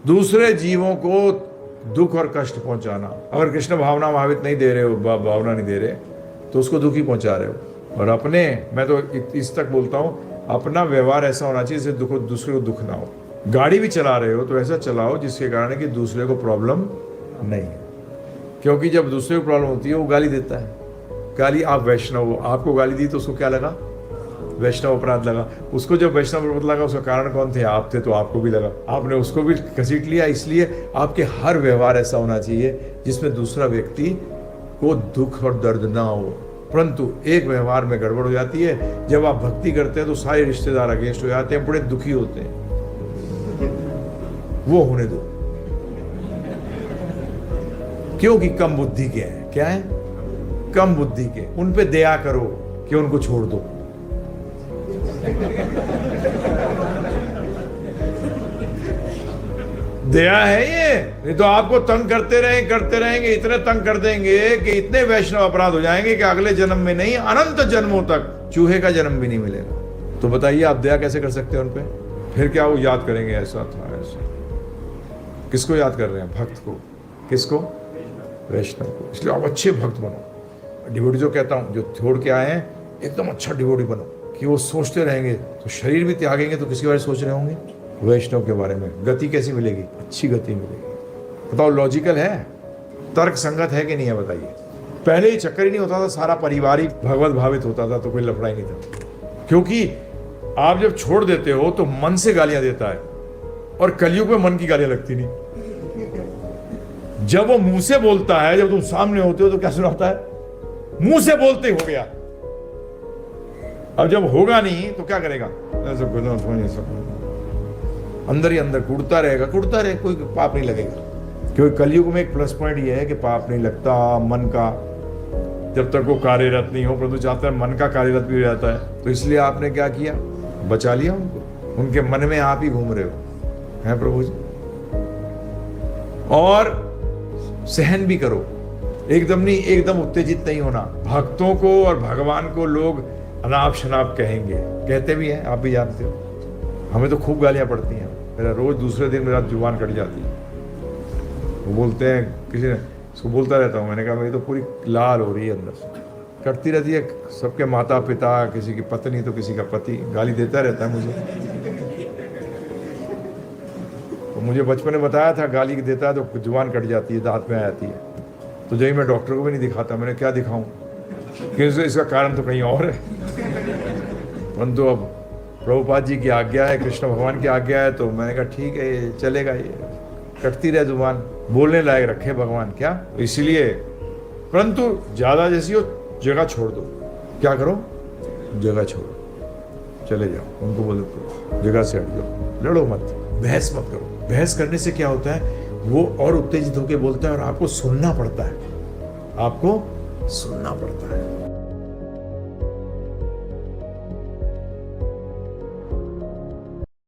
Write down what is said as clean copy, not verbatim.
दूसरे जीवों को दुख और कष्ट पहुंचाना। अगर कृष्ण भावना भावित नहीं दे रहे हो, भावना नहीं दे रहे, तो उसको दुख ही पहुंचा रहे हो। और अपने, मैं तो इस तक बोलता हूं, अपना व्यवहार ऐसा होना चाहिए जिससे दूसरे को दुख ना हो। गाड़ी भी चला रहे हो तो ऐसा चलाओ जिसके कारण कि दूसरे को प्रॉब्लम नहीं है, क्योंकि जब दूसरे को प्रॉब्लम होती है वो गाली देता है। गाली, आप वैष्णव हो, आपको गाली दी तो उसको क्या लगा? वैष्णव अपराध लगा। उसको जब वैष्णव अपराध लगा, उसका कारण कौन थे? आप थे, तो आपको भी लगा, आपने उसको भी घसीट लिया। इसलिए आपके हर व्यवहार ऐसा होना चाहिए जिसमें दूसरा व्यक्ति को दुख और दर्द ना हो। परंतु एक व्यवहार में गड़बड़ हो जाती है। जब आप भक्ति करते हैं तो सारे रिश्तेदार अगेंस्ट हो जाते हैं, बड़े दुखी होते हैं। वो होने दो, क्योंकि कम बुद्धि के हैं। क्या है? कम बुद्धि के। उन पे दया करो कि उनको छोड़ दो। दया है ये? नहीं तो आपको तंग करते रहेंगे, इतने तंग कर देंगे कि इतने वैष्णव अपराध हो जाएंगे कि अगले जन्म में नहीं, अनंत जन्मों तक चूहे का जन्म भी नहीं मिलेगा। तो बताइए आप दया कैसे कर सकते हैं उन पे? फिर क्या वो याद करेंगे ऐसा था ऐसा? किसको याद कर रहे हैं? भक्त को। किसको? वैष्णव को। इसलिए आप अच्छे भक्त बनो। डिवोटी जो कहता हूं, जो छोड़ के आए हैं, एकदम अच्छा डिवोटी बनो कि वो सोचते रहेंगे तो शरीर भी त्यागेंगे तो किसके बारे में सोच रहे होंगे? वैष्णव के बारे में। गति कैसी मिलेगी? अच्छी गति मिलेगी। बताओ, लॉजिकल है? तर्क संगत है कि नहीं है? बताइए। पहले ही चक्कर ही नहीं होता था, सारा परिवार ही भगवत भावित होता था, तो कोई लफड़ा ही नहीं था। क्योंकि आप जब छोड़ देते हो तो मन से गालियां देता है, और कलयुग में मन की गालियां लगती नहीं। जब वो मुंह से बोलता है, जब तुम सामने होते हो तो क्या सुनाता है? मुंह से बोलते हो गया। अब जब होगा नहीं तो क्या करेगा? अंदर ही अंदर कूदता रहेगा, कोई पाप नहीं लगेगा। क्योंकि कलयुग में एक प्लस पॉइंट ये है कि पाप नहीं लगता मन का, जब तक वो कार्यरत नहीं हो। परंतु जाता है मन का कार्यरत भी हो जाता है। तो इसलिए आपने क्या किया? बचा लिया उनको। उनके मन में आप ही घूम रहे हो, हैं प्रभु जी। और सहन भी करो, एकदम नहीं, एकदम उत्तेजित नहीं होना। भक्तों को और भगवान को लोग अनाप शनाप कहेंगे, कहते भी हैं, आप भी जानते हो। हमें तो खूब गालियां पड़ती हैं। मेरा रोज दूसरे दिन मेरा जुबान कट जाती है। वो बोलते हैं, किसी ने उसको बोलता रहता हूँ, मैंने कहा मेरी तो पूरी लाल हो रही है अंदर से, कटती रहती है। सबके माता पिता, किसी की पत्नी तो किसी का पति गाली देता रहता है मुझे। तो मुझे बचपन में बताया था, गाली देता है तो जुबान कट जाती है, दांत में आ जाती है। तो जब मैं डॉक्टर को भी नहीं दिखाता, मैंने क्या दिखाऊं कि इसका कारण तो कहीं और है। परंतु अब प्रभुपाद जी की आज्ञा है, कृष्ण भगवान की आज्ञा है, तो मैंने कहा ठीक है, ये चलेगा, ये कटती रहे जुबान, बोलने लायक रखे भगवान। क्या? इसलिए, परंतु ज्यादा जैसी हो जगह छोड़ दो। क्या करो? जगह छोड़ो, चले जाओ। उनको बोलो जगह से हट जाओ, लड़ो मत, बहस मत करो। बहस करने से क्या होता है? वो और उत्तेजित होकर बोलता है और आपको सुनना पड़ता है, आपको सुनना पड़ता है।